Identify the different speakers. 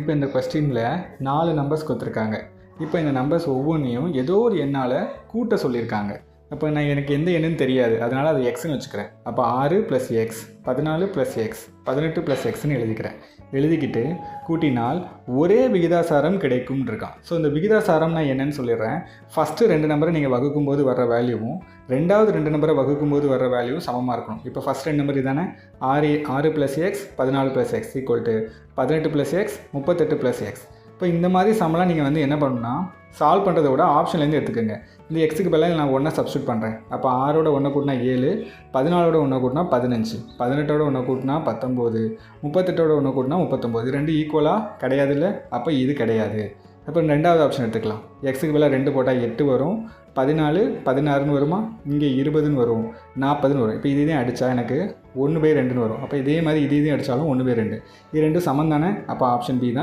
Speaker 1: இப்போ இந்த கொஸ்டினில் 4 நம்பர்ஸ் கொடுத்துருக்காங்க. இப்போ இந்த நம்பர்ஸ் ஒவ்வொன்றையும் ஏதோ ஒரு எண்ணால் கூட்ட சொல்லியிருக்காங்க. அப்போ எனக்கு எந்த எண்ணுன்னு தெரியாது, அதனால் அது எக்ஸ்ன்னு வச்சுக்கிறேன். அப்போ 6 + x 14 + x 18 + xன்னு எழுதிக்கிறேன். எழுதிக்கிட்டு கூட்டினால் ஒரே விகிதாசாரம் கிடைக்கும்னு இருக்கான். ஸோ இந்த விகிதாசாரம் நான் என்னன்னு சொல்லிடுறேன். ஃபஸ்ட்டு 2 நம்பரை நீங்கள் வகுக்கும்போது வர்ற வேல்யூவும் ரெண்டாவது 2 நம்பரை வகுக்கும்போது வர்ற வேல்யூவும் சமமாக இருக்கணும். இப்போ ஃபஸ்ட் 2 நம்பர் இதானே, 6 + x 14 + x = 18 + x 38 + x. இப்போ இந்த மாதிரி சமலாம் நீங்கள் என்ன பண்ணணும்னா சால்வ் பண்ணுறதை விட ஆப்ஷன்லேருந்து எடுத்துக்கோங்க. இந்த எக்ஸுக்கு பதிலாக நான் 1 சப்ஸ்டியூட் பண்ணுறேன். அப்போ 6ஓட 1 கூட்டினா 7, 14ஓட 1 கூட்டினா 15, 18ஓட 1 கூட்டினா 19, 38ஓட 1 கூட்டினா 39. இது 2 ஈக்குவலாக கிடையாது இல்லை, அப்போ இது கிடையாது. அப்போ ரெண்டாவது ஆப்ஷன் எடுத்துக்கலாம். எக்ஸுக்கு பதிலாக 2 போட்டால் 8 வரும், 14 16ன்னு வருமா, இங்கே 20ன்னு வரும், 40ன்னு வரும். இப்போ இதையும் அடித்தா எனக்கு 1/2ன்னு வரும். அப்போ இதே மாதிரி இதையும் அடித்தாலும் 1/2. இது ரெண்டும் சமம் தானே, அப்போ ஆப்ஷன் பி தான்